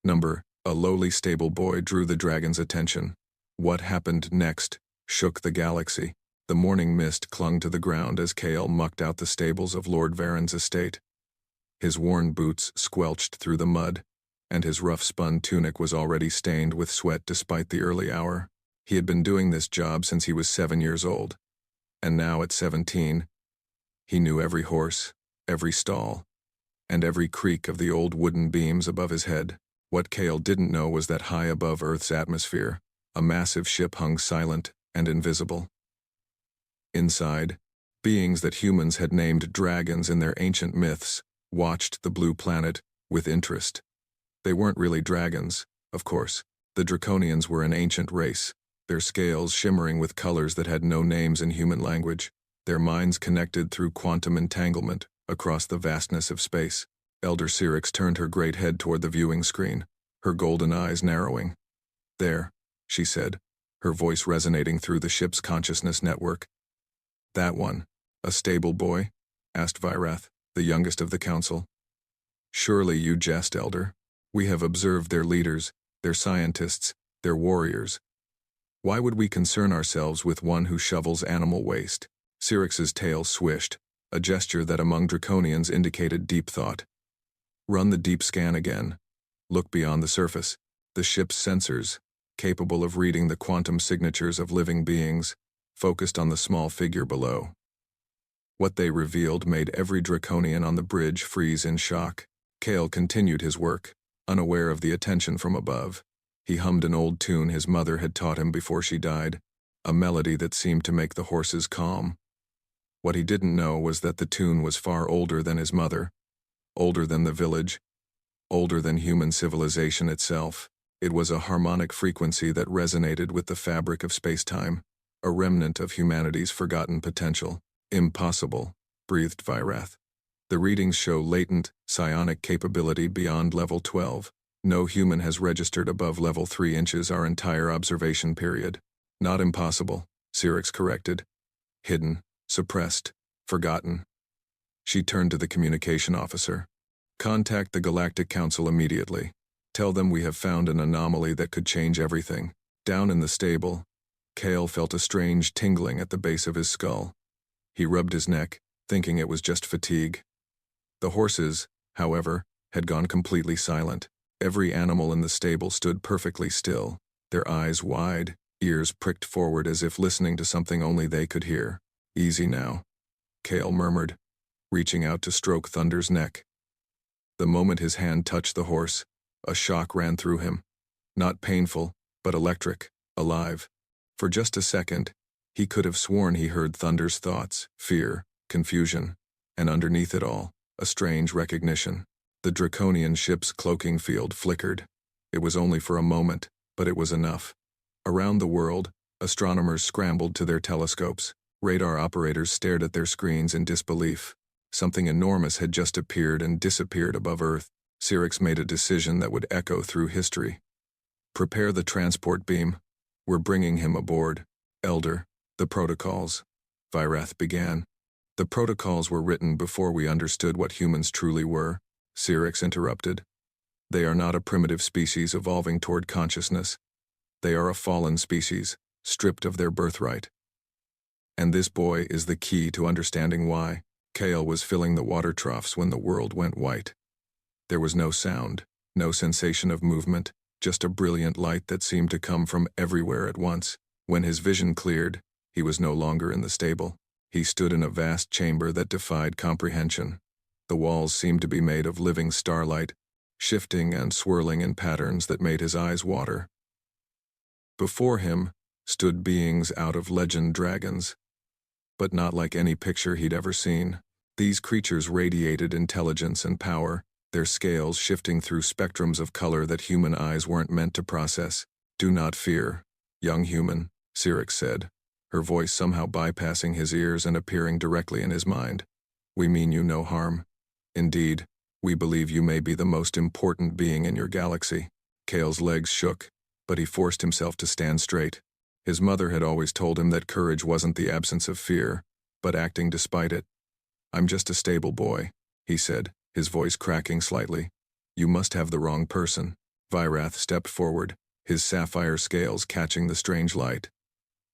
A lowly stable boy drew the dragon's attention. What happened next shook the galaxy. The morning mist clung to the ground as Kale mucked out the stables of Lord Varen's estate. His worn boots squelched through the mud, and his rough-spun tunic was already stained with sweat despite the early hour. He had been doing this job since he was 7 years old, and now at 17, he knew every horse, every stall, and every creak of the old wooden beams above his head. What Kale didn't know was that high above Earth's atmosphere, a massive ship hung silent and invisible. Inside, beings that humans had named dragons in their ancient myths watched the blue planet with interest. They weren't really dragons, of course. The Draconians were an ancient race, their scales shimmering with colors that had no names in human language, their minds connected through quantum entanglement across the vastness of space. Elder Syrinx turned her great head toward the viewing screen, her golden eyes narrowing. "There," she said, her voice resonating through the ship's consciousness network. "That one, a stable boy?" asked Vyrath, the youngest of the council. "Surely you jest, Elder. We have observed their leaders, their scientists, their warriors. Why would we concern ourselves with one who shovels animal waste?" Syrinx's tail swished, a gesture that among Draconians indicated deep thought. "Run the deep scan again. Look beyond the surface. The ship's sensors, capable of reading the quantum signatures of living beings, focused on the small figure below." What they revealed made every Draconian on the bridge freeze in shock. Kale continued his work, unaware of the attention from above. He hummed an old tune his mother had taught him before she died, a melody that seemed to make the horses calm. What he didn't know was that the tune was far older than his mother, older than the village, older than human civilization itself. It was a harmonic frequency that resonated with the fabric of space-time, a remnant of humanity's forgotten potential. "Impossible," breathed Vyrath. "The readings show latent, psionic capability beyond level 12. No human has registered above level 3 inches our entire observation period." "Not impossible," Syrinx corrected. "Hidden, suppressed, forgotten." She turned to the communication officer. "Contact the Galactic Council immediately. Tell them we have found an anomaly that could change everything." Down in the stable, Kale felt a strange tingling at the base of his skull. He rubbed his neck, thinking it was just fatigue. The horses, however, had gone completely silent. Every animal in the stable stood perfectly still, their eyes wide, ears pricked forward as if listening to something only they could hear. "Easy now," Kale murmured, reaching out to stroke Thunder's neck. The moment his hand touched the horse, a shock ran through him. Not painful, but electric, alive. For just a second, he could have sworn he heard Thunder's thoughts, fear, confusion, and underneath it all, a strange recognition. The Draconian ship's cloaking field flickered. It was only for a moment, but it was enough. Around the world, astronomers scrambled to their telescopes. Radar operators stared at their screens in disbelief. Something enormous had just appeared and disappeared above Earth. Syrinx made a decision that would echo through history. "Prepare the transport beam. We're bringing him aboard." "Elder, the protocols," Vyrath began. "The protocols were written before we understood what humans truly were," Syrinx interrupted. "They are not a primitive species evolving toward consciousness. They are a fallen species, stripped of their birthright. And this boy is the key to understanding why." Kale was filling the water troughs when the world went white. There was no sound, no sensation of movement, just a brilliant light that seemed to come from everywhere at once. When his vision cleared, he was no longer in the stable. He stood in a vast chamber that defied comprehension. The walls seemed to be made of living starlight, shifting and swirling in patterns that made his eyes water. Before him stood beings out of legend dragons, but not like any picture he'd ever seen. These creatures radiated intelligence and power, their scales shifting through spectrums of color that human eyes weren't meant to process. "Do not fear, young human," Syrinx said, her voice somehow bypassing his ears and appearing directly in his mind. "We mean you no harm. Indeed, we believe you may be the most important being in your galaxy." Kale's legs shook, but he forced himself to stand straight. His mother had always told him that courage wasn't the absence of fear, but acting despite it. "I'm just a stable boy," he said, his voice cracking slightly. "You must have the wrong person." Vyrath stepped forward, his sapphire scales catching the strange light.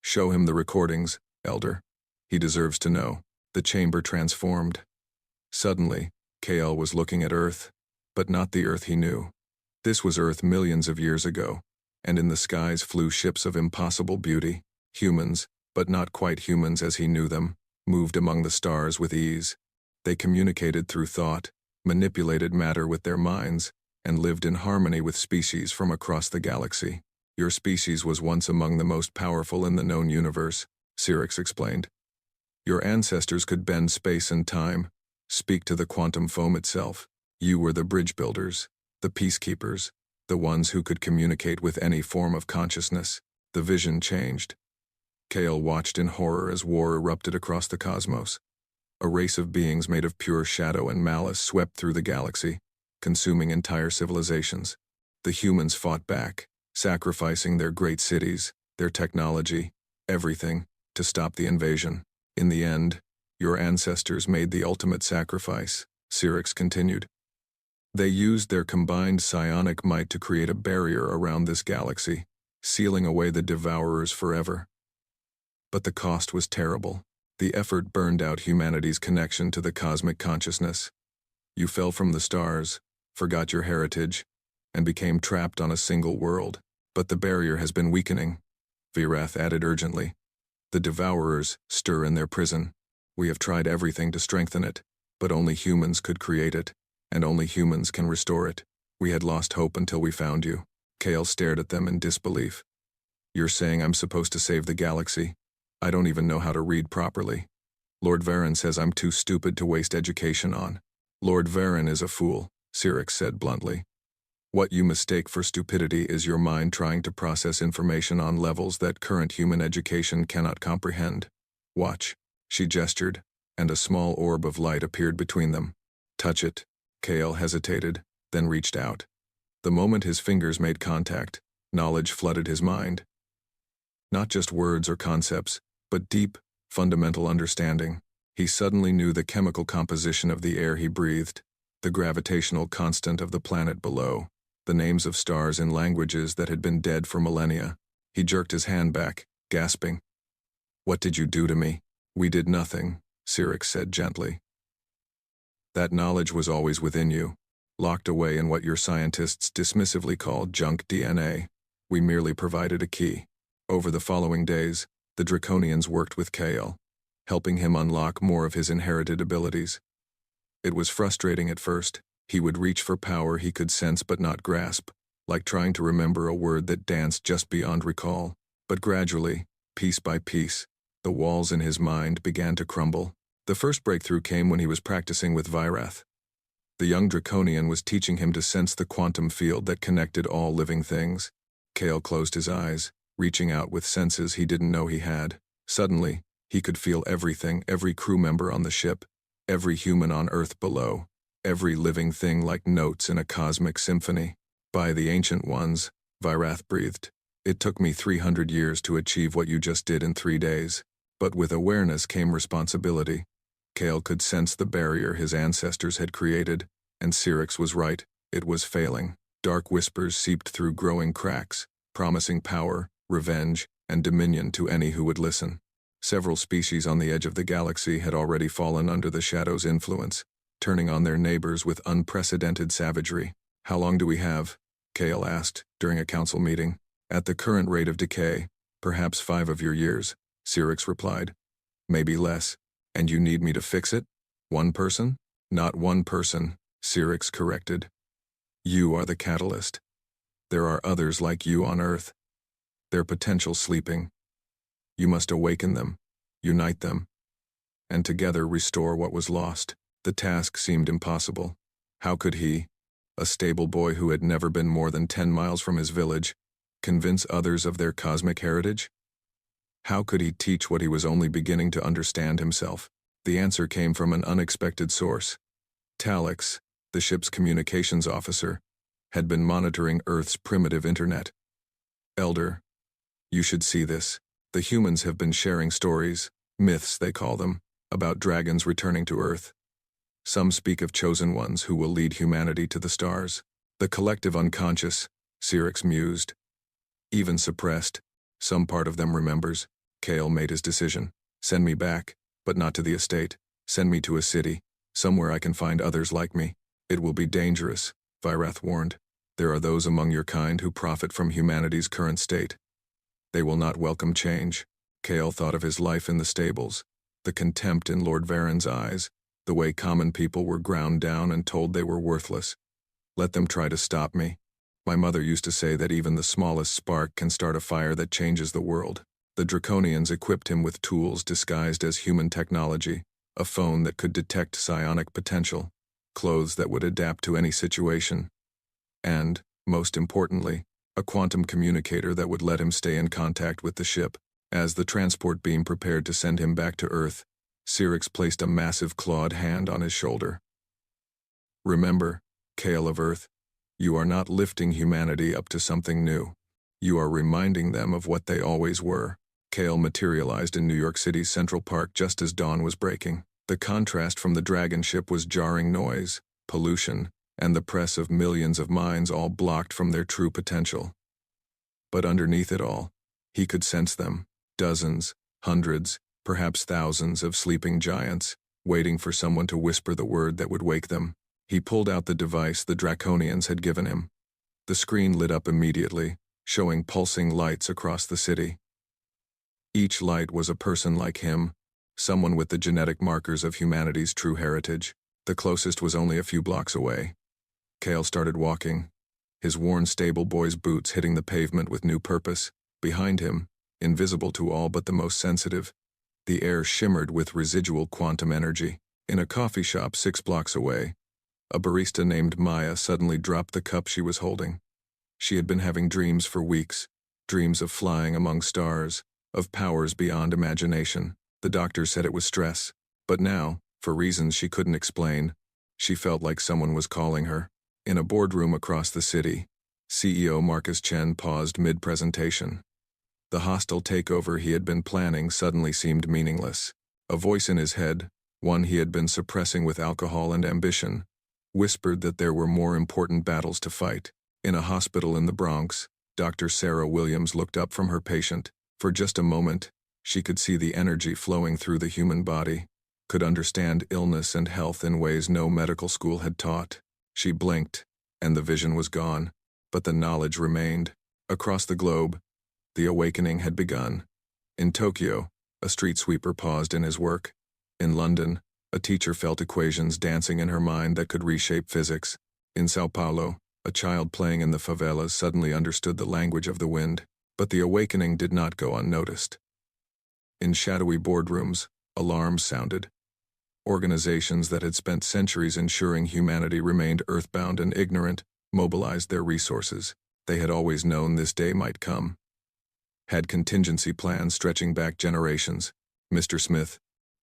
Show him the recordings, Elder. He deserves to know. The chamber transformed. Suddenly, Kael was looking at Earth, but not the Earth he knew. This was Earth millions of years ago, and in the skies flew ships of impossible beauty. Humans, but not quite humans as he knew them, moved among the stars with ease. They communicated through thought, manipulated matter with their minds, and lived in harmony with species from across the galaxy. Your species was once among the most powerful in the known universe, Syrinx explained. Your ancestors could bend space and time, speak to the quantum foam itself. You were the bridge builders, the peacekeepers, the ones who could communicate with any form of consciousness. The vision changed. Kael watched in horror as war erupted across the cosmos. A race of beings made of pure shadow and malice swept through the galaxy, consuming entire civilizations. The humans fought back, sacrificing their great cities, their technology, everything, to stop the invasion. In the end, your ancestors made the ultimate sacrifice, Syrinx continued. They used their combined psionic might to create a barrier around this galaxy, sealing away the devourers forever. But the cost was terrible. The effort burned out humanity's connection to the cosmic consciousness. You fell from the stars, forgot your heritage, and became trapped on a single world. But the barrier has been weakening, Vyrath added urgently. The devourers stir in their prison. We have tried everything to strengthen it, but only humans could create it, and only humans can restore it. We had lost hope until we found you. Kael stared at them in disbelief. You're saying I'm supposed to save the galaxy? I don't even know how to read properly. Lord Varen says I'm too stupid to waste education on. Lord Varen is a fool, Syrinx said bluntly. What you mistake for stupidity is your mind trying to process information on levels that current human education cannot comprehend. Watch. She gestured, and a small orb of light appeared between them. Touch it. Kael hesitated, then reached out. The moment his fingers made contact, knowledge flooded his mind. Not just words or concepts, but deep, fundamental understanding. He suddenly knew the chemical composition of the air he breathed, the gravitational constant of the planet below, the names of stars in languages that had been dead for millennia. He jerked his hand back, gasping. What did you do to me? We did nothing, Syrinx said gently. That knowledge was always within you, locked away in what your scientists dismissively call junk DNA. We merely provided a key. Over the following days, the Draconians worked with Kael, helping him unlock more of his inherited abilities. It was frustrating at first. He would reach for power he could sense but not grasp, like trying to remember a word that danced just beyond recall. But gradually, piece by piece, the walls in his mind began to crumble. The first breakthrough came when he was practicing with Vyrath. The young Draconian was teaching him to sense the quantum field that connected all living things. Kael closed his eyes, reaching out with senses he didn't know he had. Suddenly, he could feel everything, every crew member on the ship, every human on Earth below, every living thing like notes in a cosmic symphony. By the Ancient Ones, Vyrath breathed. It took me 300 years to achieve what you just did in 3 days. But with awareness came responsibility. Kael could sense the barrier his ancestors had created, and Syrinx was right. It was failing. Dark whispers seeped through growing cracks, promising power, revenge, and dominion to any who would listen. Several species on the edge of the galaxy had already fallen under the Shadow's influence, turning on their neighbors with unprecedented savagery. How long do we have? Kael asked, during a council meeting. At the current rate of decay, perhaps 5 of your years, Syrinx replied. Maybe less. And you need me to fix it? One person? Not one person, Syrinx corrected. You are the catalyst. There are others like you on Earth. Their potential sleeping. You must awaken them, unite them, and together restore what was lost. The task seemed impossible. How could he, a stable boy who had never been more than 10 miles from his village, convince others of their cosmic heritage? How could he teach what he was only beginning to understand himself? The answer came from an unexpected source. Talix, the ship's communications officer, had been monitoring Earth's primitive internet. Elder, you should see this. The humans have been sharing stories, myths they call them, about dragons returning to Earth. Some speak of chosen ones who will lead humanity to the stars. The collective unconscious, Syrinx mused. Even suppressed, some part of them remembers. Kale made his decision. Send me back, but not to the estate. Send me to a city, somewhere I can find others like me. It will be dangerous, Virath warned. There are those among your kind who profit from humanity's current state. They will not welcome change. Kale thought of his life in the stables, the contempt in Lord Varen's eyes, the way common people were ground down and told they were worthless. Let them try to stop me. My mother used to say that even the smallest spark can start a fire that changes the world. The Draconians equipped him with tools disguised as human technology, a phone that could detect psionic potential, clothes that would adapt to any situation, and, most importantly, a quantum communicator that would let him stay in contact with the ship. As the transport beam prepared to send him back to Earth, Syrinx placed a massive clawed hand on his shoulder. Remember, Kale of Earth, you are not lifting humanity up to something new. You are reminding them of what they always were. Kale materialized in New York City's Central Park just as dawn was breaking. The contrast from the dragon ship was jarring noise, pollution, and the press of millions of minds all blocked from their true potential. But underneath it all, he could sense them, dozens, hundreds, perhaps thousands of sleeping giants, waiting for someone to whisper the word that would wake them. He pulled out the device the Draconians had given him. The screen lit up immediately, showing pulsing lights across the city. Each light was a person like him, someone with the genetic markers of humanity's true heritage. The closest was only a few blocks away. Kale started walking, his worn stable boy's boots hitting the pavement with new purpose. Behind him, invisible to all but the most sensitive, the air shimmered with residual quantum energy. In a coffee shop 6 blocks away, a barista named Maya suddenly dropped the cup she was holding. She had been having dreams for weeks, dreams of flying among stars, of powers beyond imagination. The doctor said it was stress, but now, for reasons she couldn't explain, she felt like someone was calling her. In a boardroom across the city, CEO Marcus Chen paused mid-presentation. The hostile takeover he had been planning suddenly seemed meaningless. A voice in his head, one he had been suppressing with alcohol and ambition, whispered that there were more important battles to fight. In a hospital in the Bronx, Dr. Sarah Williams looked up from her patient. For just a moment, she could see the energy flowing through the human body, could understand illness and health in ways no medical school had taught. She blinked, and the vision was gone, but the knowledge remained. Across the globe, the awakening had begun. In Tokyo, a street sweeper paused in his work. In London, a teacher felt equations dancing in her mind that could reshape physics. In Sao Paulo, a child playing in the favelas suddenly understood the language of the wind. But the awakening did not go unnoticed. In shadowy boardrooms, alarms sounded. Organizations that had spent centuries ensuring humanity remained earthbound and ignorant mobilized their resources. They had always known this day might come. Had contingency plans stretching back generations. Mr. Smith,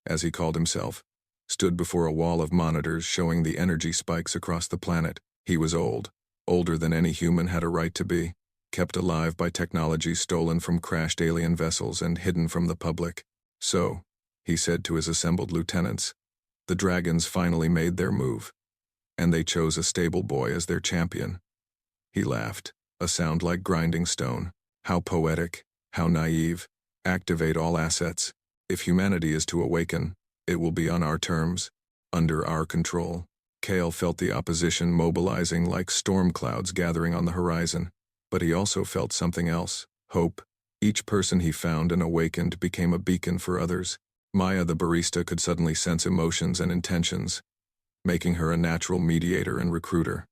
as he called himself, stood before a wall of monitors showing the energy spikes across the planet. He was old, older than any human had a right to be, kept alive by technology stolen from crashed alien vessels and hidden from the public. So, he said to his assembled lieutenants, the dragons finally made their move, and they chose a stable boy as their champion. He laughed, a sound like grinding stone. How poetic, how naive. Activate all assets. If humanity is to awaken, it will be on our terms, under our control. Kale felt the opposition mobilizing like storm clouds gathering on the horizon. But he also felt something else, hope. Each person he found and awakened became a beacon for others. Maya the barista could suddenly sense emotions and intentions, making her a natural mediator and recruiter.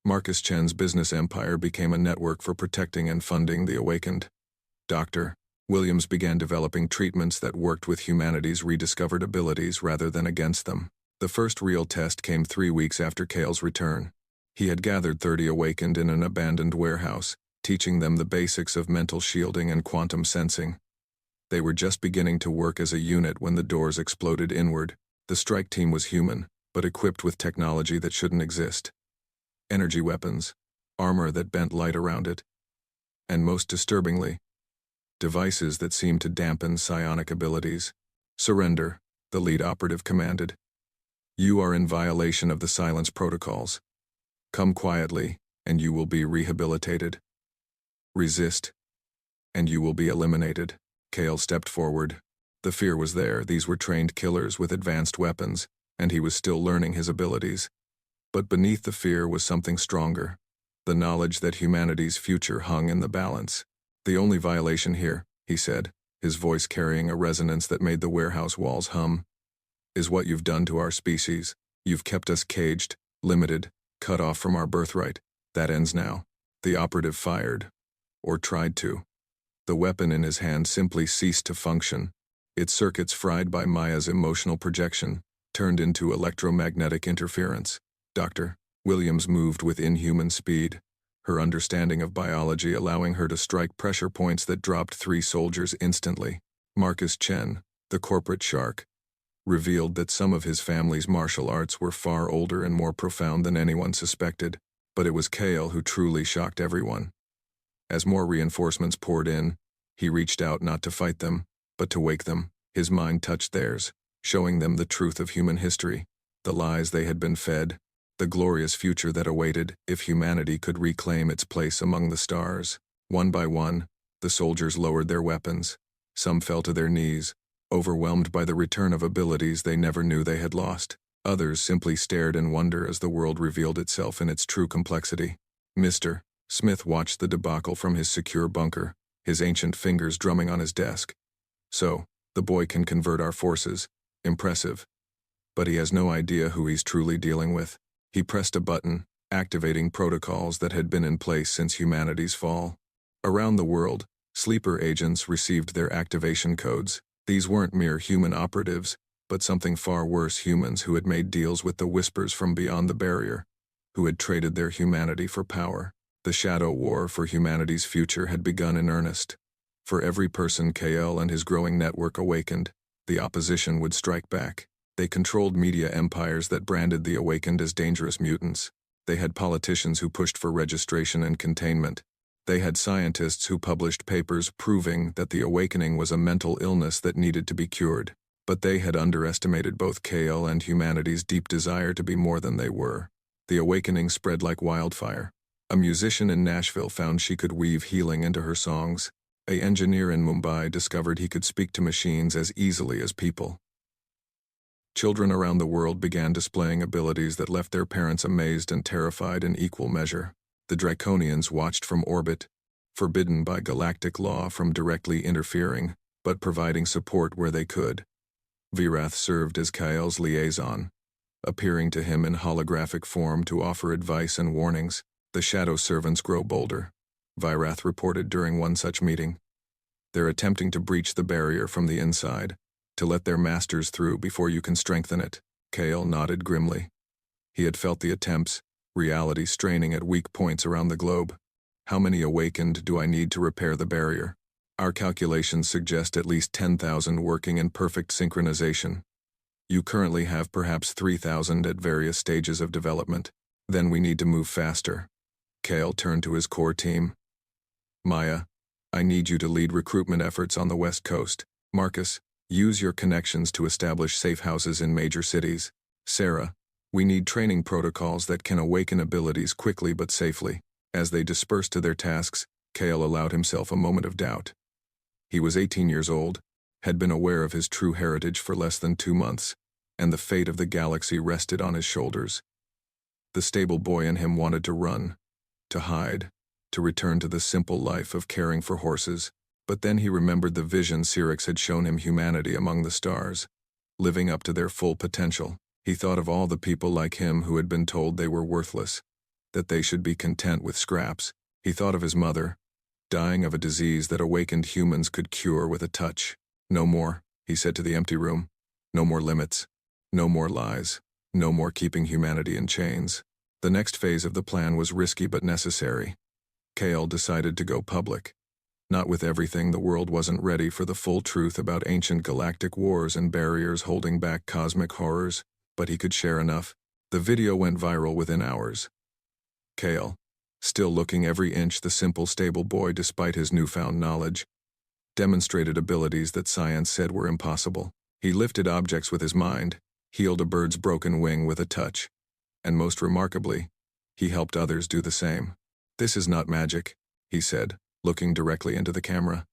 Marcus Chen's business empire became a network for protecting and funding the awakened. Dr. Williams began developing treatments that worked with humanity's rediscovered abilities rather than against them. The first real test came 3 weeks after Kale's return. He had gathered 30 awakened in an abandoned warehouse, teaching them the basics of mental shielding and quantum sensing. They were just beginning to work as a unit when the doors exploded inward. The strike team was human, but equipped with technology that shouldn't exist. Energy weapons, armor that bent light around it, and most disturbingly, devices that seemed to dampen psionic abilities. Surrender, the lead operative commanded. You are in violation of the silence protocols. Come quietly, and you will be rehabilitated. Resist, and you will be eliminated. Kale stepped forward. The fear was there. These were trained killers with advanced weapons, and he was still learning his abilities. But beneath the fear was something stronger. The knowledge that humanity's future hung in the balance. The only violation here, he said, his voice carrying a resonance that made the warehouse walls hum, is what you've done to our species. You've kept us caged, limited, cut off from our birthright. That ends now. The operative fired. Or tried to. The weapon in his hand simply ceased to function. Its circuits, fried by Maya's emotional projection, turned into electromagnetic interference. Dr. Williams moved with inhuman speed, her understanding of biology allowing her to strike pressure points that dropped 3 soldiers instantly. Marcus Chen, the corporate shark, revealed that some of his family's martial arts were far older and more profound than anyone suspected, but it was Kale who truly shocked everyone. As more reinforcements poured in, he reached out not to fight them, but to wake them. His mind touched theirs, showing them the truth of human history, the lies they had been fed, the glorious future that awaited if humanity could reclaim its place among the stars. One by one, the soldiers lowered their weapons. Some fell to their knees, overwhelmed by the return of abilities they never knew they had lost. Others simply stared in wonder as the world revealed itself in its true complexity. Mr. Smith watched the debacle from his secure bunker, his ancient fingers drumming on his desk. So, the boy can convert our forces. Impressive. But he has no idea who he's truly dealing with. He pressed a button, activating protocols that had been in place since humanity's fall. Around the world, sleeper agents received their activation codes. These weren't mere human operatives, but something far worse, humans who had made deals with the whispers from beyond the barrier, who had traded their humanity for power. The shadow war for humanity's future had begun in earnest. For every person KL and his growing network awakened, the opposition would strike back. They controlled media empires that branded the awakened as dangerous mutants. They had politicians who pushed for registration and containment. They had scientists who published papers proving that the awakening was a mental illness that needed to be cured. But they had underestimated both KL and humanity's deep desire to be more than they were. The awakening spread like wildfire. A musician in Nashville found she could weave healing into her songs. An engineer in Mumbai discovered he could speak to machines as easily as people. Children around the world began displaying abilities that left their parents amazed and terrified in equal measure. The Draconians watched from orbit, forbidden by galactic law from directly interfering, but providing support where they could. Virath served as Kael's liaison, appearing to him in holographic form to offer advice and warnings. The shadow servants grow bolder, Virath reported during one such meeting. They're attempting to breach the barrier from the inside, to let their masters through before you can strengthen it. Kael nodded grimly. He had felt the attempts, reality straining at weak points around the globe. How many awakened do I need to repair the barrier? Our calculations suggest at least 10,000 working in perfect synchronization. You currently have perhaps 3,000 at various stages of development. Then we need to move faster. Kael turned to his core team. Maya, I need you to lead recruitment efforts on the West Coast. Marcus, use your connections to establish safe houses in major cities. Sarah, we need training protocols that can awaken abilities quickly but safely. As they dispersed to their tasks, Kael allowed himself a moment of doubt. He was 18 years old, had been aware of his true heritage for less than 2 months, and the fate of the galaxy rested on his shoulders. The stable boy in him wanted to run, to hide, to return to the simple life of caring for horses, but then he remembered the vision Syrinx had shown him, humanity among the stars, living up to their full potential. He thought of all the people like him who had been told they were worthless, that they should be content with scraps. He thought of his mother, dying of a disease that awakened humans could cure with a touch. No more, he said to the empty room. No more limits. No more lies. No more keeping humanity in chains. The next phase of the plan was risky but necessary. Kael decided to go public. Not with everything, the world wasn't ready for the full truth about ancient galactic wars and barriers holding back cosmic horrors, but he could share enough. The video went viral within hours. Kael, still looking every inch the simple stable boy despite his newfound knowledge, demonstrated abilities that science said were impossible. He lifted objects with his mind, healed a bird's broken wing with a touch, and most remarkably, he helped others do the same. "This is not magic," he said, looking directly into the camera.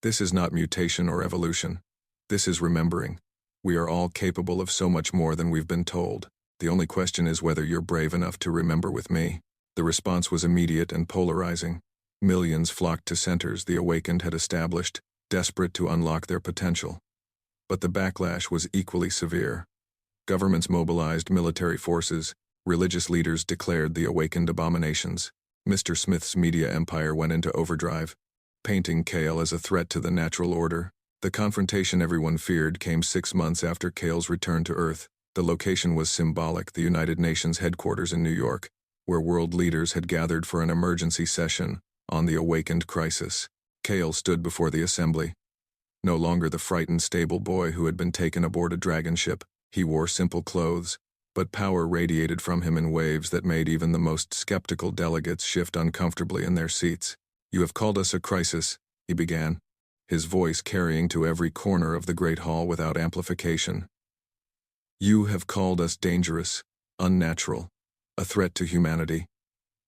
"This is not mutation or evolution. This is remembering. We are all capable of so much more than we've been told. The only question is whether you're brave enough to remember with me." The response was immediate and polarizing. Millions flocked to centers the awakened had established, desperate to unlock their potential. But the backlash was equally severe. Governments mobilized military forces, religious leaders declared the awakened abominations. Mr. Smith's media empire went into overdrive, painting Kale as a threat to the natural order. The confrontation everyone feared came 6 months after Kale's return to Earth. The location was symbolic, the United Nations headquarters in New York, where world leaders had gathered for an emergency session on the awakened crisis. Kale stood before the assembly. No longer the frightened stable boy who had been taken aboard a dragon ship. He wore simple clothes, but power radiated from him in waves that made even the most skeptical delegates shift uncomfortably in their seats. "You have called us a crisis," he began, his voice carrying to every corner of the great hall without amplification. "You have called us dangerous, unnatural, a threat to humanity.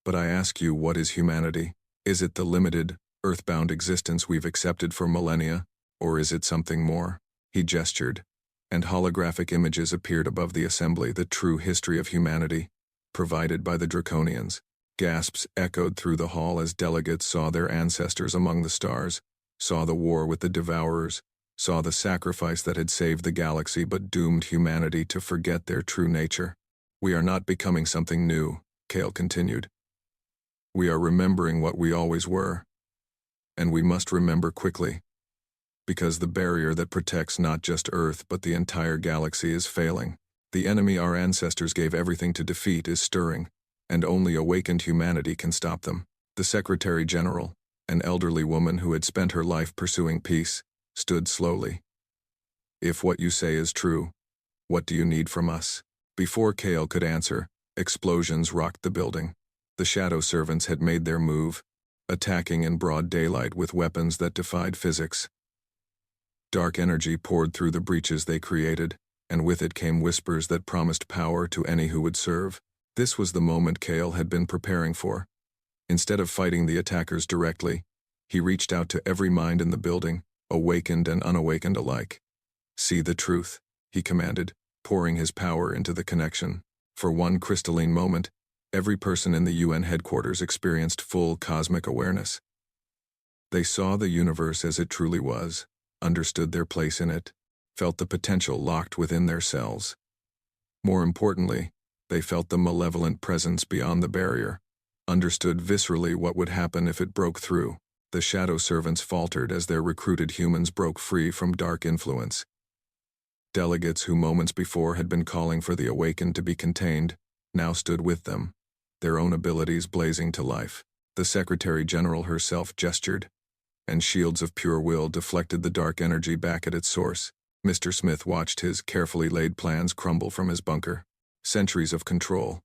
But I ask you, what is humanity? Is it the limited, earthbound existence we've accepted for millennia, or is it something more?" He gestured, and holographic images appeared above the assembly, the true history of humanity, provided by the Draconians. Gasps echoed through the hall as delegates saw their ancestors among the stars, saw the war with the Devourers, saw the sacrifice that had saved the galaxy but doomed humanity to forget their true nature. "We are not becoming something new," Kale continued. "We are remembering what we always were. And we must remember quickly. Because the barrier that protects not just Earth but the entire galaxy is failing. The enemy our ancestors gave everything to defeat is stirring, and only awakened humanity can stop them." The Secretary General, an elderly woman who had spent her life pursuing peace, stood slowly. "If what you say is true, what do you need from us?" Before Kale could answer, explosions rocked the building. The shadow servants had made their move, attacking in broad daylight with weapons that defied physics. Dark energy poured through the breaches they created, and with it came whispers that promised power to any who would serve. This was the moment Kale had been preparing for. Instead of fighting the attackers directly, he reached out to every mind in the building, awakened and unawakened alike. "See the truth," he commanded, pouring his power into the connection. For one crystalline moment, every person in the UN headquarters experienced full cosmic awareness. They saw the universe as it truly was, understood their place in it, felt the potential locked within their cells. More importantly, they felt the malevolent presence beyond the barrier, understood viscerally what would happen if it broke through. The shadow servants faltered as their recruited humans broke free from dark influence. Delegates who moments before had been calling for the awakened to be contained now stood with them, their own abilities blazing to life. The Secretary General herself gestured, and shields of pure will deflected the dark energy back at its source. Mr. Smith watched his carefully laid plans crumble from his bunker. Centuries of control,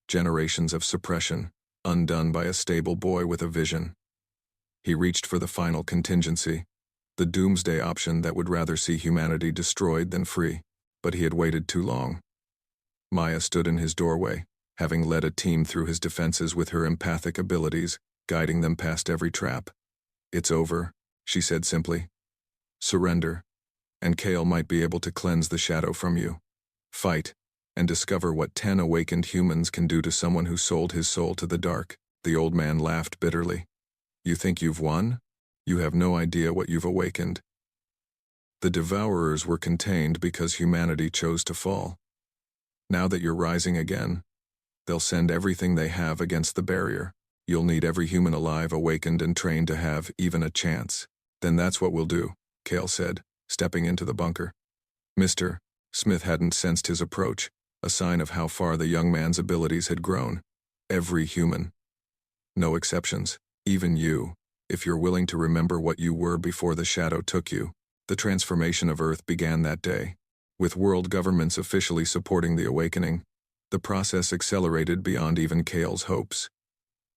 generations of suppression, undone by a stable boy with a vision. He reached for the final contingency, the doomsday option that would rather see humanity destroyed than free, but he had waited too long. Maya stood in his doorway, having led a team through his defenses with her empathic abilities, guiding them past every trap. "It's over," she said simply. "Surrender, and Kale might be able to cleanse the shadow from you. Fight, and discover what 10 awakened humans can do to someone who sold his soul to the dark." The old man laughed bitterly. "You think you've won? You have no idea what you've awakened. The Devourers were contained because humanity chose to fall. Now that you're rising again, they'll send everything they have against the barrier. You'll need every human alive awakened and trained to have even a chance." "Then that's what we'll do," Kale said, stepping into the bunker. Mr. Smith hadn't sensed his approach, a sign of how far the young man's abilities had grown. "Every human. No exceptions, even you, if you're willing to remember what you were before the shadow took you." The transformation of Earth began that day. With world governments officially supporting the awakening, the process accelerated beyond even Kale's hopes.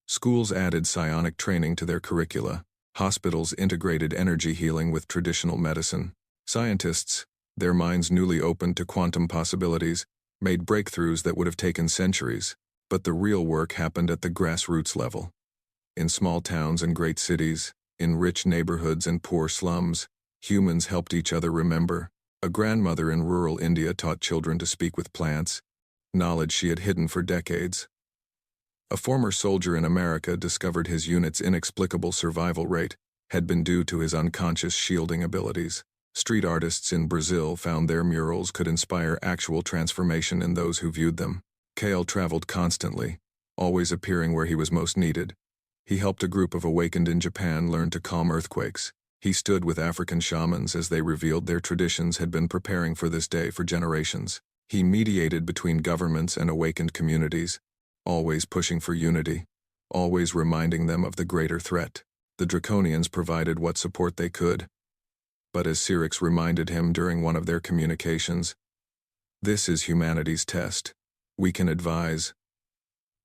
Schools added psionic training to their curricula. Hospitals integrated energy healing with traditional medicine. Scientists, their minds newly opened to quantum possibilities, made breakthroughs that would have taken centuries, but the real work happened at the grassroots level. In small towns and great cities, in rich neighborhoods and poor slums, humans helped each other remember. A grandmother in rural India taught children to speak with plants, knowledge she had hidden for decades. A former soldier in America discovered his unit's inexplicable survival rate had been due to his unconscious shielding abilities. Street artists in Brazil found their murals could inspire actual transformation in those who viewed them. Kale traveled constantly, always appearing where he was most needed. He helped a group of awakened in Japan learn to calm earthquakes. He stood with African shamans as they revealed their traditions had been preparing for this day for generations. He mediated between governments and awakened communities, always pushing for unity, always reminding them of the greater threat. The Draconians provided what support they could. But as Syrinx reminded him during one of their communications, this is humanity's test. We can advise,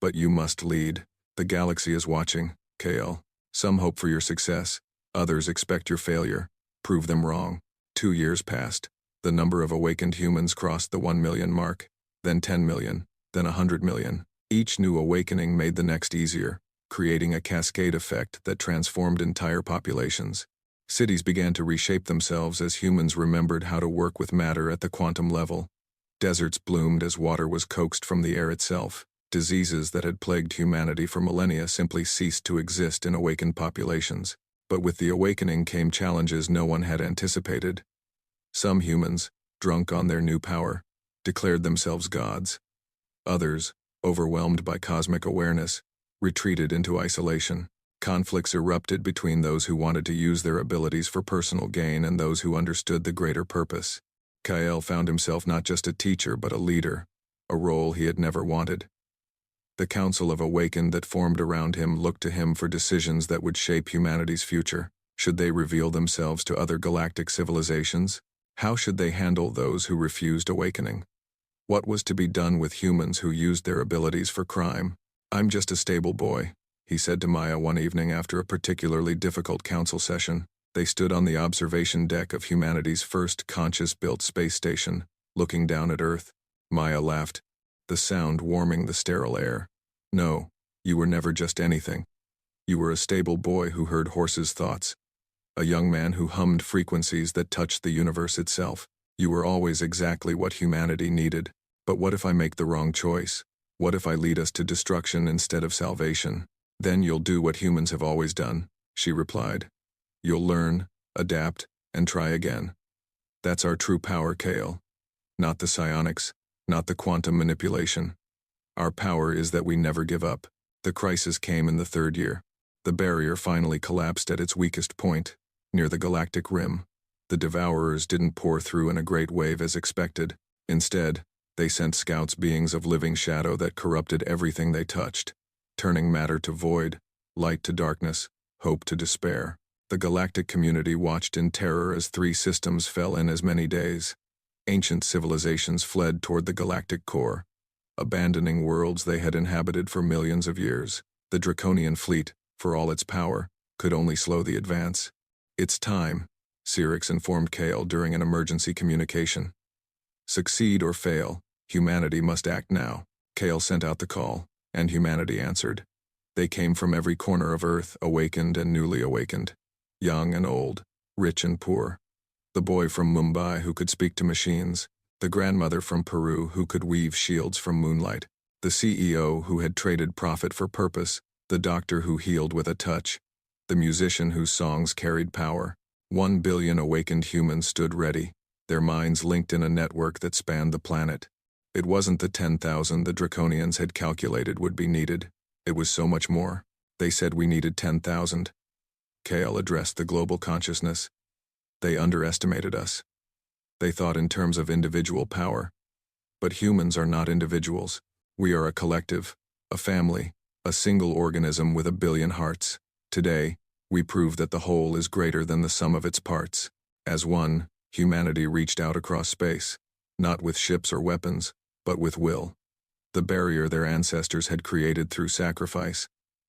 but you must lead. The galaxy is watching, Kale. Some hope for your success, others expect your failure. Prove them wrong. 2 years passed. The number of awakened humans crossed the 1 million mark, then 10 million, then 100 million. Each new awakening made the next easier, creating a cascade effect that transformed entire populations. Cities began to reshape themselves as humans remembered how to work with matter at the quantum level. Deserts bloomed as water was coaxed from the air itself. Diseases that had plagued humanity for millennia simply ceased to exist in awakened populations. But with the awakening came challenges no one had anticipated. Some humans, drunk on their new power, declared themselves gods. Others, overwhelmed by cosmic awareness, retreated into isolation. Conflicts erupted between those who wanted to use their abilities for personal gain and those who understood the greater purpose. Kael found himself not just a teacher but a leader, a role he had never wanted. The Council of Awakened that formed around him looked to him for decisions that would shape humanity's future. Should they reveal themselves to other galactic civilizations? How should they handle those who refused awakening? What was to be done with humans who used their abilities for crime? "I'm just a stable boy," he said to Maya one evening after a particularly difficult council session. They stood on the observation deck of humanity's first conscious-built space station, looking down at Earth. Maya laughed, the sound warming the sterile air. "No, you were never just anything. You were a stable boy who heard horses' thoughts, a young man who hummed frequencies that touched the universe itself. You were always exactly what humanity needed. But what if I make the wrong choice? What if I lead us to destruction instead of salvation? Then you'll do what humans have always done," she replied. "You'll learn, adapt, and try again. That's our true power, Kale. Not the psionics, not the quantum manipulation. Our power is that we never give up." The crisis came in the 3rd year. The barrier finally collapsed at its weakest point, near the galactic rim. The Devourers didn't pour through in a great wave as expected. Instead, they sent scouts, beings of living shadow that corrupted everything they touched, turning matter to void, light to darkness, hope to despair. The galactic community watched in terror as 3 systems fell in as many days. Ancient civilizations fled toward the galactic core, abandoning worlds they had inhabited for millions of years. The Draconian fleet, for all its power, could only slow the advance. "It's time," Syrinx informed Kale during an emergency communication. "Succeed or fail, humanity must act now." Kale sent out the call, and humanity answered. They came from every corner of Earth, awakened and newly awakened, young and old, rich and poor. The boy from Mumbai who could speak to machines, the grandmother from Peru who could weave shields from moonlight, the CEO who had traded profit for purpose, the doctor who healed with a touch, the musician whose songs carried power. 1 billion awakened humans stood ready, their minds linked in a network that spanned the planet. It wasn't the 10,000 the Draconians had calculated would be needed. It was so much more. They said we needed 10,000. Kale addressed the global consciousness. They underestimated us. They thought in terms of individual power. But humans are not individuals. We are a collective, a family, a single organism with 1 billion hearts. Today, we prove that the whole is greater than the sum of its parts. As one, humanity reached out across space, not with ships or weapons, but with will. The barrier their ancestors had created through sacrifice,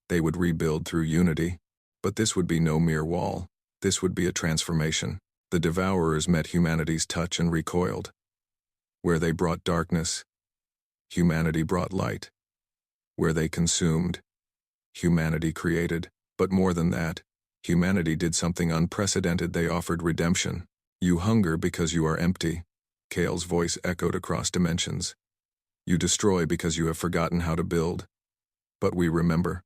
they would rebuild through unity. But this would be no mere wall. This would be a transformation. The Devourers met humanity's touch and recoiled. Where they brought darkness, humanity brought light. Where they consumed, humanity created. But more than that, humanity did something unprecedented. They offered redemption. You hunger because you are empty. Kale's voice echoed across dimensions. You destroy because you have forgotten how to build. But we remember.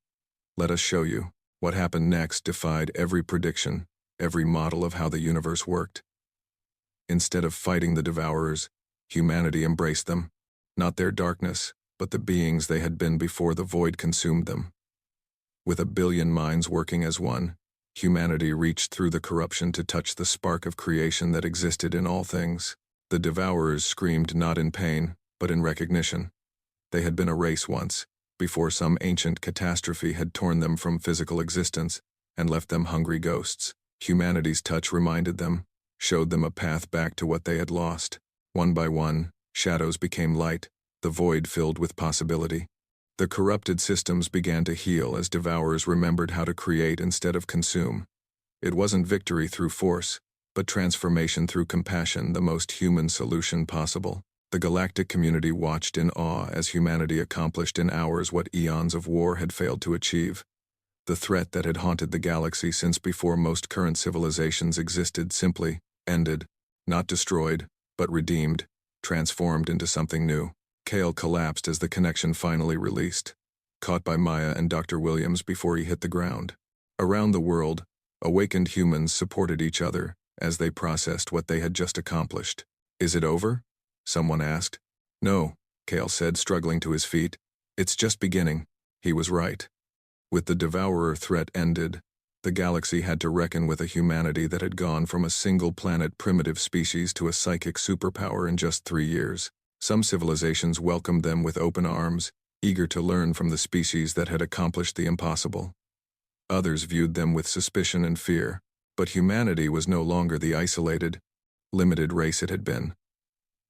Let us show you. What happened next defied every prediction, every model of how the universe worked. Instead of fighting the devourers, humanity embraced them. Not their darkness, but the beings they had been before the void consumed them. With a billion minds working as one, humanity reached through the corruption to touch the spark of creation that existed in all things. The devourers screamed not in pain, but in recognition. They had been a race once, before some ancient catastrophe had torn them from physical existence and left them hungry ghosts. Humanity's touch reminded them, showed them a path back to what they had lost. One by one, shadows became light, the void filled with possibility. The corrupted systems began to heal as devourers remembered how to create instead of consume. It wasn't victory through force, but transformation through compassion, the most human solution possible. The galactic community watched in awe as humanity accomplished in hours what eons of war had failed to achieve. The threat that had haunted the galaxy since before most current civilizations existed simply ended, not destroyed, but redeemed, transformed into something new. Kale collapsed as the connection finally released, caught by Maya and Dr. Williams before he hit the ground. Around the world, awakened humans supported each other as they processed what they had just accomplished. Is it over? Someone asked. No, Kale said, struggling to his feet. It's just beginning. He was right. With the devourer threat ended, the galaxy had to reckon with a humanity that had gone from a single-planet primitive species to a psychic superpower in just 3 years. Some civilizations welcomed them with open arms, eager to learn from the species that had accomplished the impossible. Others viewed them with suspicion and fear, but humanity was no longer the isolated, limited race it had been.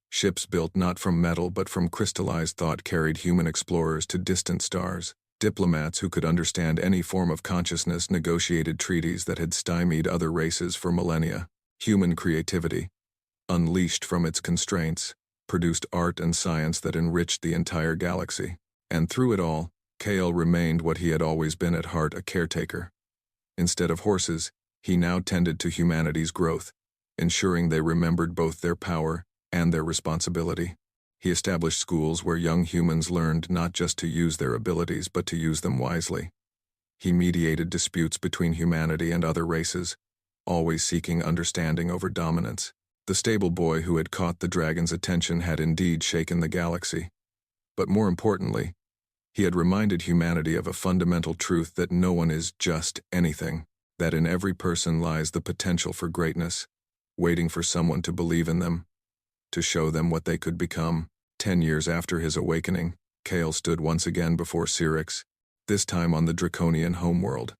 Ships built not from metal but from crystallized thought carried human explorers to distant stars. Diplomats who could understand any form of consciousness negotiated treaties that had stymied other races for millennia. Human creativity, unleashed from its constraints, produced art and science that enriched the entire galaxy. And through it all, Kale remained what he had always been at heart, a caretaker. Instead of horses, he now tended to humanity's growth, ensuring they remembered both their power and their responsibility. He established schools where young humans learned not just to use their abilities but to use them wisely. He mediated disputes between humanity and other races, always seeking understanding over dominance. The stable boy who had caught the dragon's attention had indeed shaken the galaxy. But more importantly, he had reminded humanity of a fundamental truth that no one is just anything, that in every person lies the potential for greatness, waiting for someone to believe in them, to show them what they could become. 10 years after his awakening, Kale stood once again before Syrinx, this time on the draconian homeworld.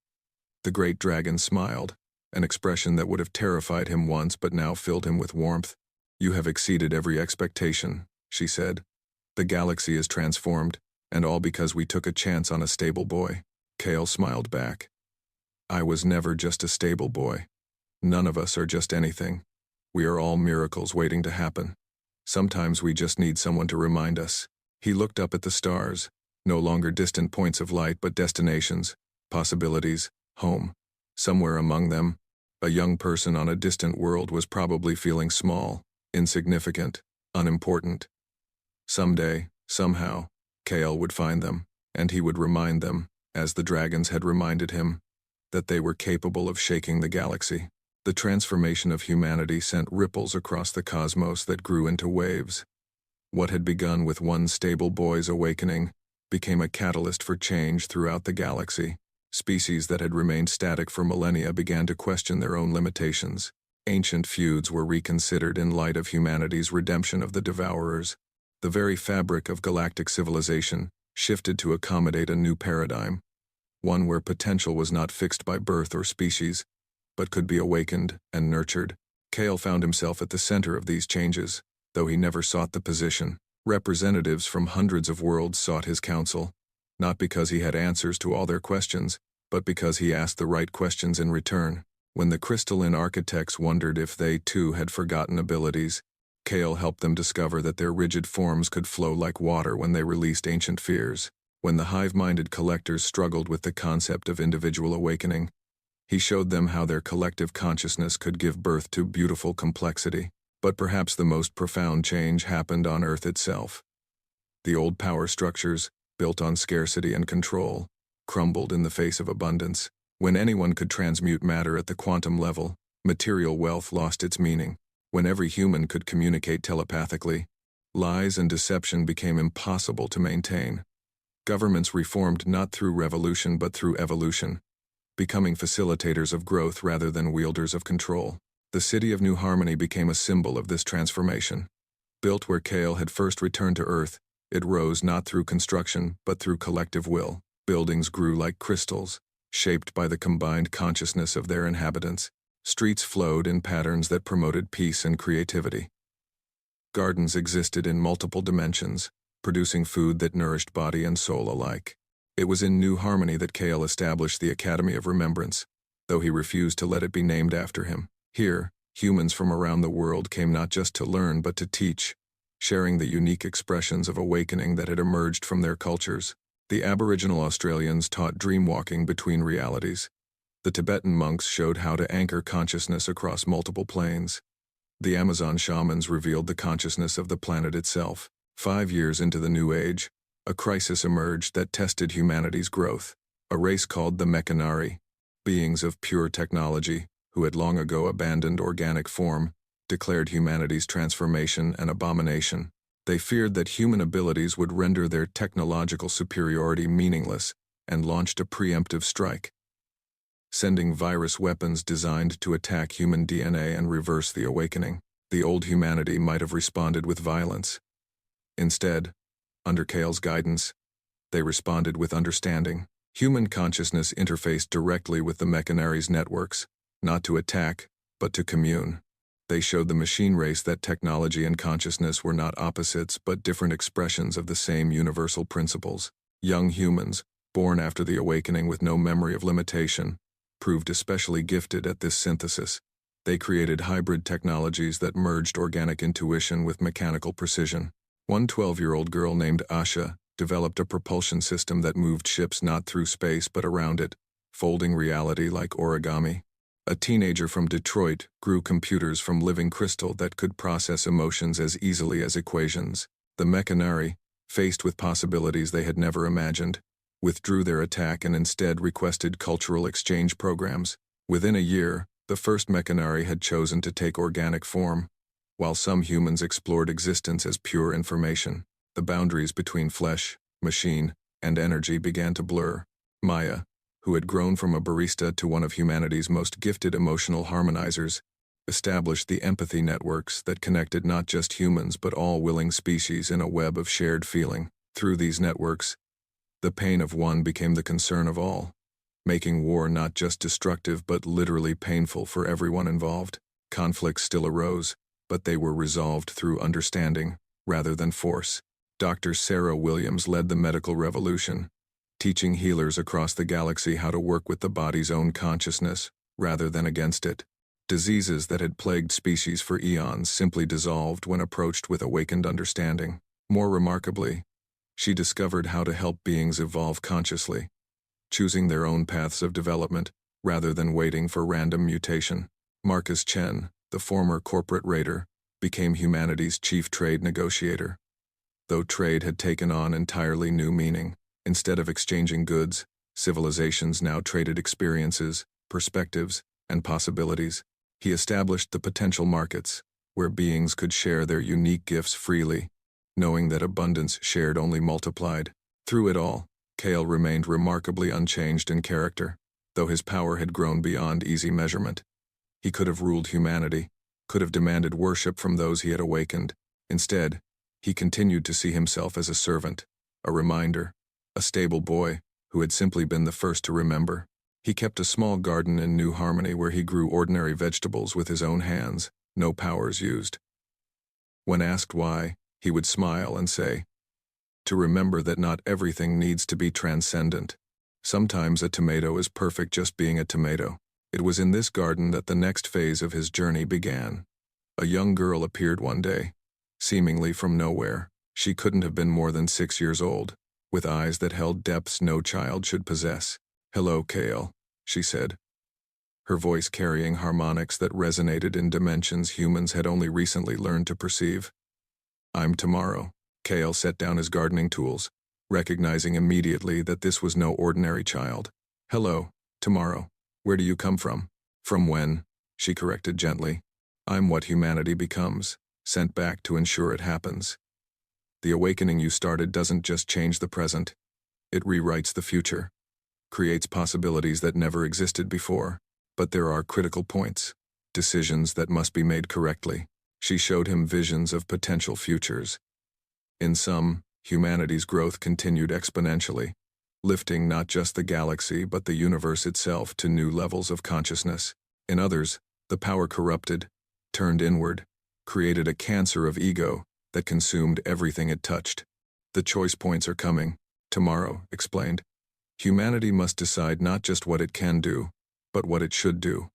The great dragon smiled, an expression that would have terrified him once but now filled him with warmth. You have exceeded every expectation, she said. The galaxy is transformed, and all because we took a chance on a stable boy. Kale smiled back. I was never just a stable boy. None of us are just anything. We are all miracles waiting to happen. Sometimes we just need someone to remind us. He looked up at the stars, no longer distant points of light but destinations, possibilities, home. Somewhere among them, a young person on a distant world was probably feeling small, insignificant, unimportant. Someday, somehow, Kale would find them, and he would remind them, as the dragons had reminded him, that they were capable of shaking the galaxy. The transformation of humanity sent ripples across the cosmos that grew into waves. What had begun with one stable boy's awakening became a catalyst for change throughout the galaxy. Species that had remained static for millennia began to question their own limitations. Ancient feuds were reconsidered in light of humanity's redemption of the devourers. The very fabric of galactic civilization shifted to accommodate a new paradigm, one where potential was not fixed by birth or species, but could be awakened and nurtured. Kale found himself at the center of these changes, though he never sought the position. Representatives from hundreds of worlds sought his counsel, not because he had answers to all their questions, but because he asked the right questions in return. When the crystalline architects wondered if they too had forgotten abilities, Kale helped them discover that their rigid forms could flow like water when they released ancient fears. When the hive-minded collectors struggled with the concept of individual awakening, he showed them how their collective consciousness could give birth to beautiful complexity. But perhaps the most profound change happened on Earth itself. The old power structures, built on scarcity and control, crumbled in the face of abundance. When anyone could transmute matter at the quantum level, material wealth lost its meaning. When every human could communicate telepathically, lies and deception became impossible to maintain. Governments reformed not through revolution but through evolution, becoming facilitators of growth rather than wielders of control. The city of New Harmony became a symbol of this transformation. Built where Kale had first returned to Earth, it rose not through construction but through collective will. Buildings grew like crystals, shaped by the combined consciousness of their inhabitants. Streets flowed in patterns that promoted peace and creativity. Gardens existed in multiple dimensions, producing food that nourished body and soul alike. It was in New Harmony that Kale established the Academy of Remembrance, though he refused to let it be named after him. Here, humans from around the world came not just to learn but to teach, sharing the unique expressions of awakening that had emerged from their cultures. The Aboriginal Australians taught dreamwalking between realities. The Tibetan monks showed how to anchor consciousness across multiple planes. The Amazon shamans revealed the consciousness of the planet itself. 5 years into the New Age, a crisis emerged that tested humanity's growth. A race called the Mechanari, beings of pure technology, who had long ago abandoned organic form, declared humanity's transformation an abomination. They feared that human abilities would render their technological superiority meaningless and launched a preemptive strike, sending virus weapons designed to attack human DNA and reverse the awakening. The old humanity might have responded with violence. Instead, under Kale's guidance, they responded with understanding. Human consciousness interfaced directly with the Mechanari's networks, not to attack, but to commune. They showed the machine race that technology and consciousness were not opposites but different expressions of the same universal principles. Young humans, born after the awakening with no memory of limitation, proved especially gifted at this synthesis. They created hybrid technologies that merged organic intuition with mechanical precision. One 12-year-old girl named Asha developed a propulsion system that moved ships not through space but around it, folding reality like origami. A teenager from Detroit grew computers from living crystal that could process emotions as easily as equations. The Mechanari, faced with possibilities they had never imagined, withdrew their attack and instead requested cultural exchange programs. Within a year, the first Mechanari had chosen to take organic form, while some humans explored existence as pure information. The boundaries between flesh, machine, and energy began to blur. Maya, who had grown from a barista to one of humanity's most gifted emotional harmonizers, established the empathy networks that connected not just humans but all willing species in a web of shared feeling. Through these networks, the pain of one became the concern of all, making war not just destructive but literally painful for everyone involved. Conflicts still arose, but they were resolved through understanding rather than force. Dr. Sarah Williams led the medical revolution, teaching healers across the galaxy how to work with the body's own consciousness rather than against it. Diseases that had plagued species for eons simply dissolved when approached with awakened understanding. More remarkably, she discovered how to help beings evolve consciously, choosing their own paths of development rather than waiting for random mutation. Marcus Chen, the former corporate raider, became humanity's chief trade negotiator. Though trade had taken on entirely new meaning, instead of exchanging goods, civilizations now traded experiences, perspectives, and possibilities. He established the potential markets, where beings could share their unique gifts freely, knowing that abundance shared only multiplied. Through it all, Kale remained remarkably unchanged in character, though his power had grown beyond easy measurement. He could have ruled humanity, could have demanded worship from those he had awakened. Instead, he continued to see himself as a servant, a reminder, a stable boy who had simply been the first to remember. He kept a small garden in New Harmony where he grew ordinary vegetables with his own hands, no powers used. When asked why, he would smile and say, "To remember that not everything needs to be transcendent. Sometimes a tomato is perfect just being a tomato." It was in this garden that the next phase of his journey began. A young girl appeared one day, seemingly from nowhere. She couldn't have been more than 6 years old. with eyes that held depths no child should possess. "Hello, Kale," she said, her voice carrying harmonics that resonated in dimensions humans had only recently learned to perceive. "I'm Tomorrow." Kale set down his gardening tools, recognizing immediately that this was no ordinary child. "Hello, Tomorrow. Where do you come from?" "From when?" she corrected gently. "I'm what humanity becomes, sent back to ensure it happens. The awakening you started doesn't just change the present. It rewrites the future, creates possibilities that never existed before. But there are critical points, decisions that must be made correctly." She showed him visions of potential futures. In some, humanity's growth continued exponentially, lifting not just the galaxy but the universe itself to new levels of consciousness. In others, the power corrupted, turned inward, created a cancer of ego that consumed everything it touched. "The choice points are coming," Tomorrow explained. "Humanity must decide not just what it can do, but what it should do.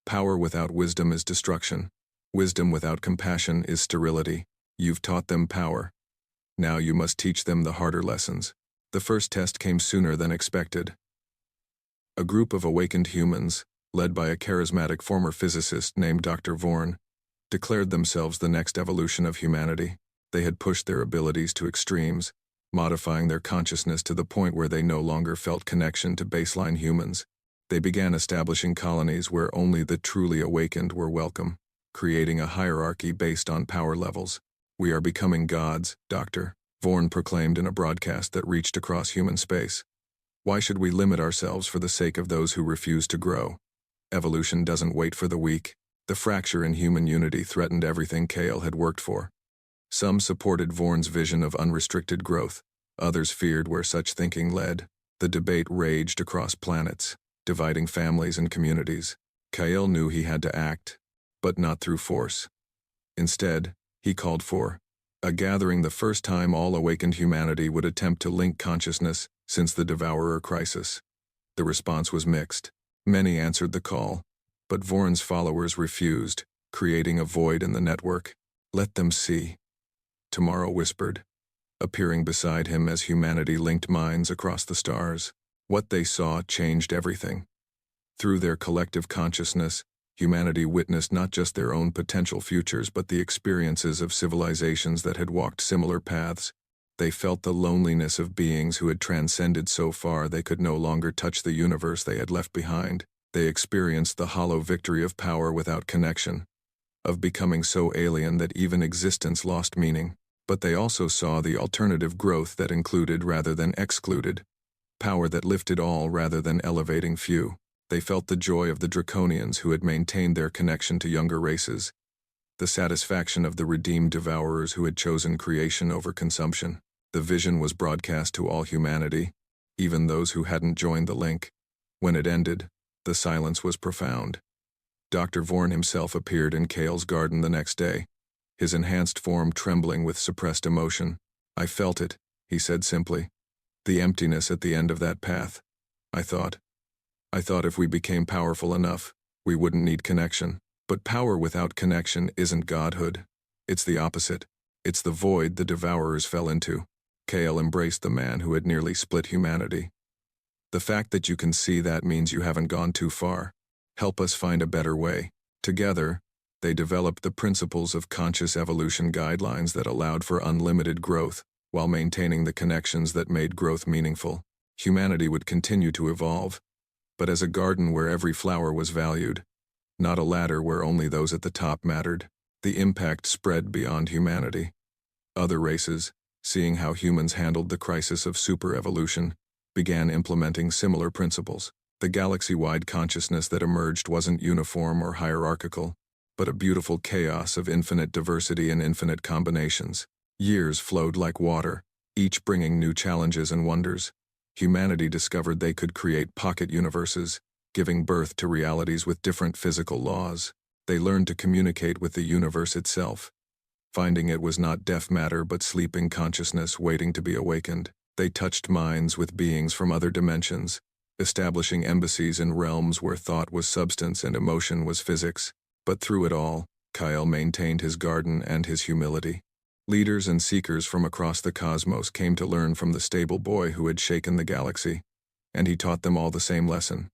Power without wisdom is destruction. Wisdom without compassion is sterility. You've taught them power. Now you must teach them the harder lessons." The first test came sooner than expected. A group of awakened humans, led by a charismatic former physicist named Dr. Vorn, declared themselves the next evolution of humanity. They had pushed their abilities to extremes, modifying their consciousness to the point where they no longer felt connection to baseline humans. They began establishing colonies where only the truly awakened were welcome, creating a hierarchy based on power levels. "We are becoming gods, Doctor," Vorn proclaimed in a broadcast that reached across human space. "Why should we limit ourselves for the sake of those who refuse to grow? Evolution doesn't wait for the weak." The fracture in human unity threatened everything Kale had worked for. Some supported Vorn's vision of unrestricted growth. Others feared where such thinking led. The debate raged across planets, dividing families and communities. Kale knew he had to act, but not through force. Instead, he called for a gathering, the first time all awakened humanity would attempt to link consciousness since the Devourer crisis. The response was mixed. Many answered the call, but Vorn's followers refused, creating a void in the network. "Let them see," Tomorrow whispered, appearing beside him as humanity linked minds across the stars. What they saw changed everything. Through their collective consciousness, humanity witnessed not just their own potential futures but the experiences of civilizations that had walked similar paths. They felt the loneliness of beings who had transcended so far they could no longer touch the universe they had left behind. They experienced the hollow victory of power without connection, of becoming so alien that even existence lost meaning. But they also saw the alternative growth that included rather than excluded, power that lifted all rather than elevating few. They felt the joy of the draconians who had maintained their connection to younger races, the satisfaction of the redeemed devourers who had chosen creation over consumption. The vision was broadcast to all humanity, even those who hadn't joined the link. When it ended, the silence was profound. Dr. Vorn himself appeared in Kale's garden the next day, his enhanced form trembling with suppressed emotion. "I felt it," he said simply. "The emptiness at the end of that path. I thought if we became powerful enough, we wouldn't need connection. But power without connection isn't godhood. It's the opposite. It's the void the devourers fell into." Kale embraced the man who had nearly split humanity. "The fact that you can see that means you haven't gone too far. Help us find a better way." Together, they developed the principles of conscious evolution guidelines that allowed for unlimited growth, while maintaining the connections that made growth meaningful. Humanity would continue to evolve, but as a garden where every flower was valued, not a ladder where only those at the top mattered. The impact spread beyond humanity. Other races, seeing how humans handled the crisis of super-evolution, began implementing similar principles. The galaxy-wide consciousness that emerged wasn't uniform or hierarchical, but a beautiful chaos of infinite diversity and infinite combinations. Years flowed like water, each bringing new challenges and wonders. Humanity discovered they could create pocket universes, giving birth to realities with different physical laws. They learned to communicate with the universe itself, finding it was not deaf matter but sleeping consciousness waiting to be awakened. They touched minds with beings from other dimensions, establishing embassies in realms where thought was substance and emotion was physics. But through it all, Kyle maintained his garden and his humility. Leaders and seekers from across the cosmos came to learn from the stable boy who had shaken the galaxy, and he taught them all the same lesson.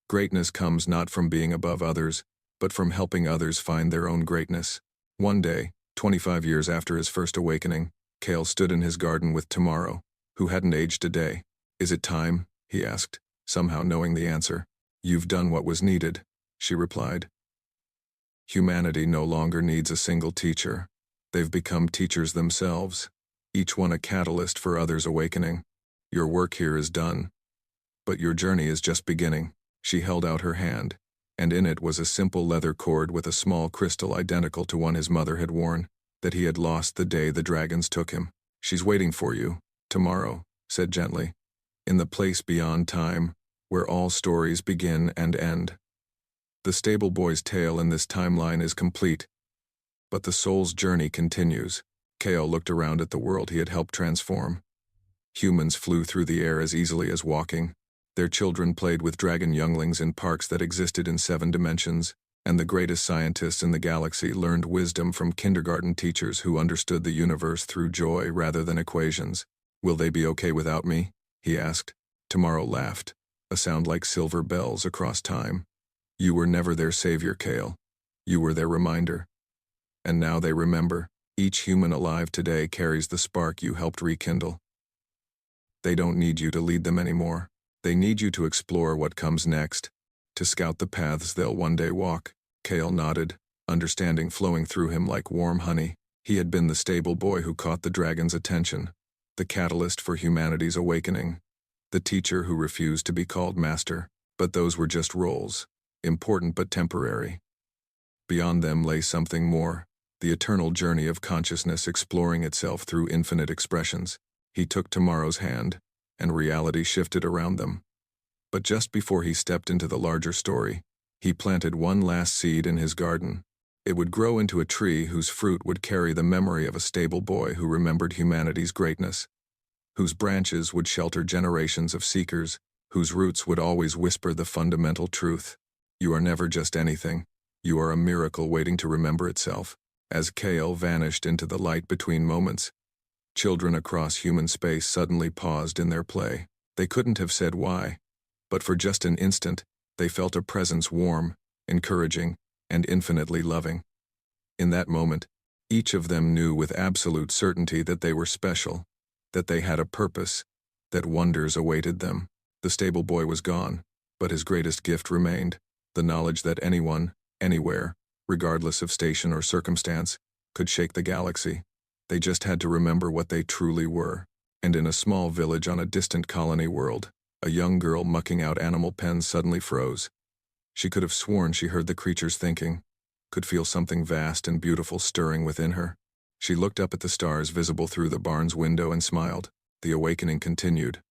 Greatness comes not from being above others, but from helping others find their own greatness. One day, 25 years after his first awakening, Kale stood in his garden with Tomorrow, who hadn't aged a day. "Is it time?" he asked, somehow knowing the answer. "You've done what was needed," she replied. Humanity no longer needs a single teacher. They've become teachers themselves, each one a catalyst for others' awakening. Your work here is done. But your journey is just beginning. She held out her hand, and in it was a simple leather cord with a small crystal identical to one his mother had worn, that he had lost the day the dragons took him. "She's waiting for you, Tomorrow," said gently, "in the place beyond time, where all stories begin and end." The stable boy's tale in this timeline is complete, but the soul's journey continues. Kale looked around at the world he had helped transform. Humans flew through the air as easily as walking. Their children played with dragon younglings in parks that existed in 7 dimensions, and the greatest scientists in the galaxy learned wisdom from kindergarten teachers who understood the universe through joy rather than equations. "Will they be okay without me?" he asked. Tomorrow laughed, a sound like silver bells across time. "You were never their savior, Kale. You were their reminder. And now they remember. Each human alive today carries the spark you helped rekindle. They don't need you to lead them anymore. They need you to explore what comes next, to scout the paths they'll one day walk." Kale nodded, understanding flowing through him like warm honey. He had been the stable boy who caught the dragon's attention, the catalyst for humanity's awakening, the teacher who refused to be called master. But those were just roles, important but temporary. Beyond them lay something more, the eternal journey of consciousness exploring itself through infinite expressions. He took Tomorrow's hand, and reality shifted around them. But just before he stepped into the larger story, he planted one last seed in his garden. It would grow into a tree whose fruit would carry the memory of a stable boy who remembered humanity's greatness, whose branches would shelter generations of seekers, whose roots would always whisper the fundamental truth: you are never just anything. You are a miracle waiting to remember itself. As Kale vanished into the light between moments, children across human space suddenly paused in their play. They couldn't have said why, but for just an instant, they felt a presence warm, encouraging, and infinitely loving. In that moment, each of them knew with absolute certainty that they were special, that they had a purpose, that wonders awaited them. The stable boy was gone, but his greatest gift remained, the knowledge that anyone, anywhere, regardless of station or circumstance, could shake the galaxy. They just had to remember what they truly were. And in a small village on a distant colony world, a young girl mucking out animal pens suddenly froze. She could have sworn she heard the creatures thinking, could feel something vast and beautiful stirring within her. She looked up at the stars visible through the barn's window and smiled. The awakening continued,